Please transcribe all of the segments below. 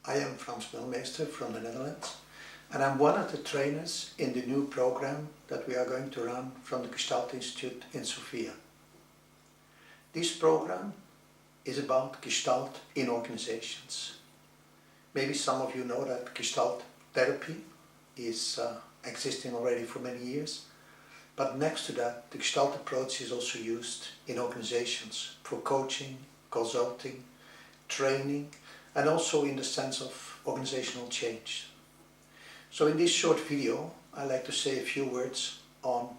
I am Frans Milmeester from the Netherlands, and I'm one of the trainers in the new program that we are going to run from the Gestalt Institute in Sofia. This program is about Gestalt in organizations. Maybe some of you know that Gestalt therapy is existing already for many years, but next to that, the Gestalt approach is also used in organizations for coaching, consulting, training, and also in the sense of organizational change. So in this short video, I'd like to say a few words on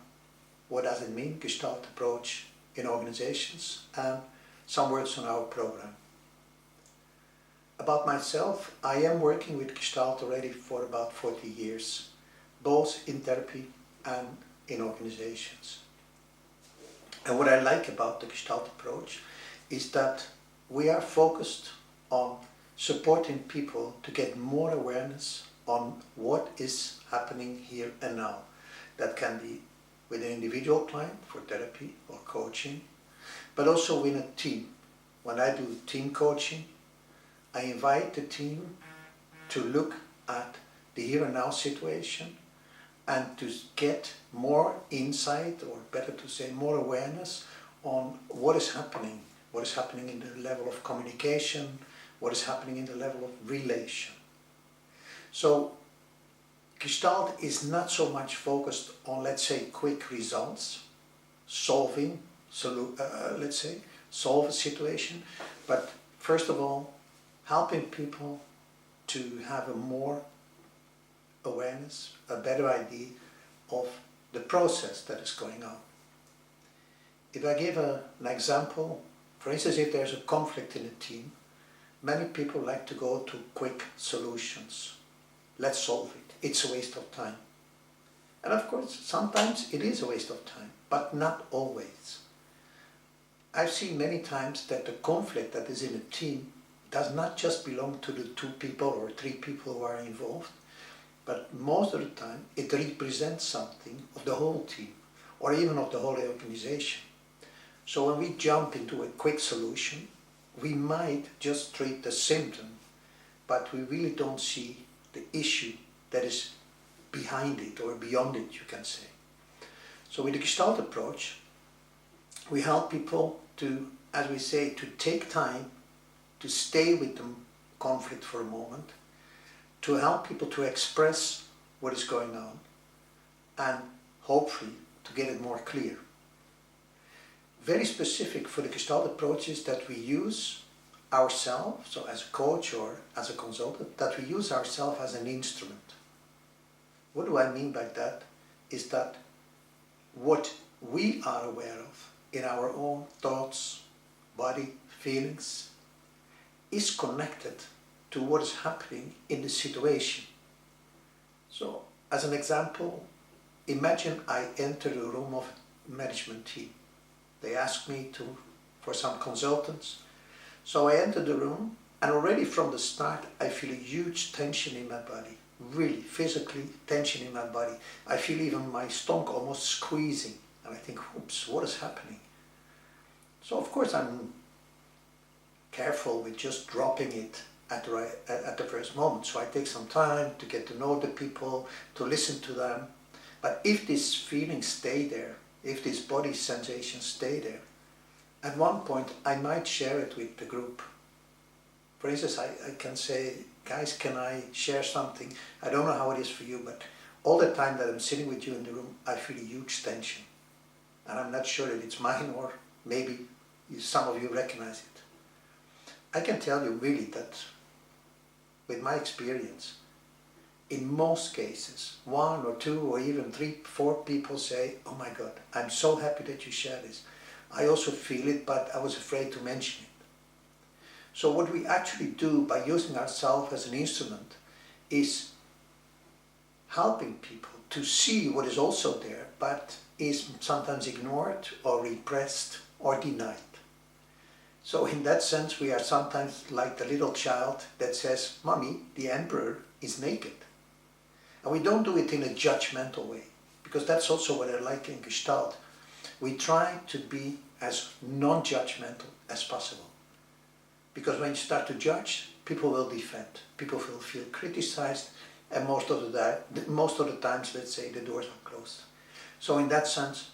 what does it mean, Gestalt approach in organizations, and some words on our program. About myself, I am working with Gestalt already for about 40 years, both in therapy and in organizations. And what I like about the Gestalt approach is that we are focused on supporting people to get more awareness on what is happening here and now. That can be with an individual client for therapy or coaching, but also in a team. When I do team coaching, I invite the team to look at the here and now situation and to get more insight, or better to say more awareness on what is happening in the level of communication, what is happening in the level of relation. So Gestalt is not so much focused on, let's say, quick results, solve a situation, but first of all, helping people to have a more awareness, a better idea of the process that is going on. If I give an example, for instance, if there's a conflict in a team, many people like to go to quick solutions. Let's solve it. It's a waste of time. And of course, sometimes it is a waste of time, but not always. I've seen many times that the conflict that is in a team does not just belong to the 2 people or 3 people who are involved, but most of the time it represents something of the whole team or even of the whole organization. So when we jump into a quick solution, we might just treat the symptom, but we really don't see the issue that is behind it or beyond it, you can say. So with the Gestalt approach, we help people to, as we say, to take time to stay with the conflict for a moment, to help people to express what is going on, and hopefully to get it more clear. Very specific for the Gestalt approach is that we use ourselves, so as a coach or as a consultant, that we use ourselves as an instrument. What do I mean by that? Is that what we are aware of in our own thoughts, body, feelings, is connected to what is happening in the situation. So, as an example, imagine I enter the room of a management team. They ask me for some consultants. So I enter the room, and already from the start I feel a huge tension in my body, really physically tension in my body. I feel even my stomach almost squeezing, and I think, oops, what is happening? So of course I'm careful with just dropping it at the first moment. So I take some time to get to know the people, to listen to them. But if these feelings stay there, if these body sensations stay there, at one point I might share it with the group. For instance, I can say, guys, can I share something? I don't know how it is for you, but all the time that I'm sitting with you in the room, I feel a huge tension. And I'm not sure that it's mine, or maybe some of you recognize it. I can tell you really that with my experience, in most cases, 1 or 2 or even 3, 4 people say, oh my God, I'm so happy that you share this. I also feel it, but I was afraid to mention it. So what we actually do by using ourselves as an instrument is helping people to see what is also there, but is sometimes ignored or repressed or denied. So in that sense, we are sometimes like the little child that says, Mommy, the emperor is naked. And we don't do it in a judgmental way, because that's also what I like in Gestalt. We try to be as non-judgmental as possible. Because when you start to judge, people will defend, people will feel criticized, and most of the times, let's say, the doors are closed. So in that sense,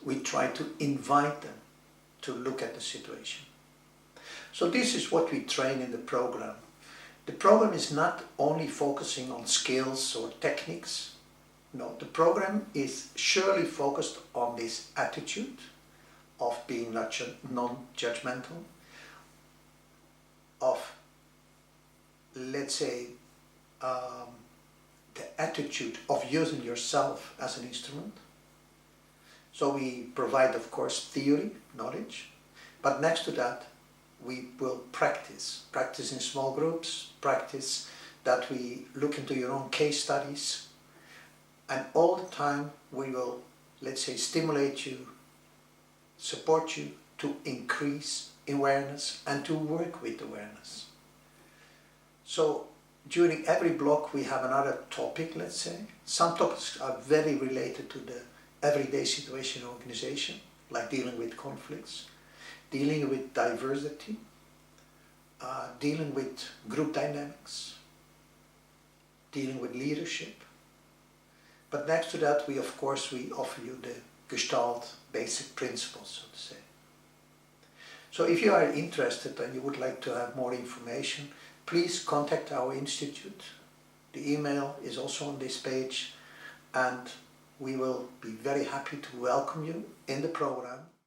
we try to invite them to look at the situation. So this is what we train in the program. The program is not only focusing on skills or techniques. No, the program is surely focused on this attitude of being non-judgmental, of, let's say, the attitude of using yourself as an instrument. So we provide, of course, theory, knowledge, but next to that, we will practice in small groups, practice that we look into your own case studies, and all the time we will, let's say, stimulate you, support you to increase awareness and to work with awareness. So during every block we have another topic, let's say. Some topics are very related to the everyday situation in organization, like dealing with conflicts, dealing with diversity, dealing with group dynamics, dealing with leadership. But next to that, we offer you the Gestalt basic principles, so to say. So if you are interested and you would like to have more information, please contact our institute. The email is also on this page, and we will be very happy to welcome you in the program.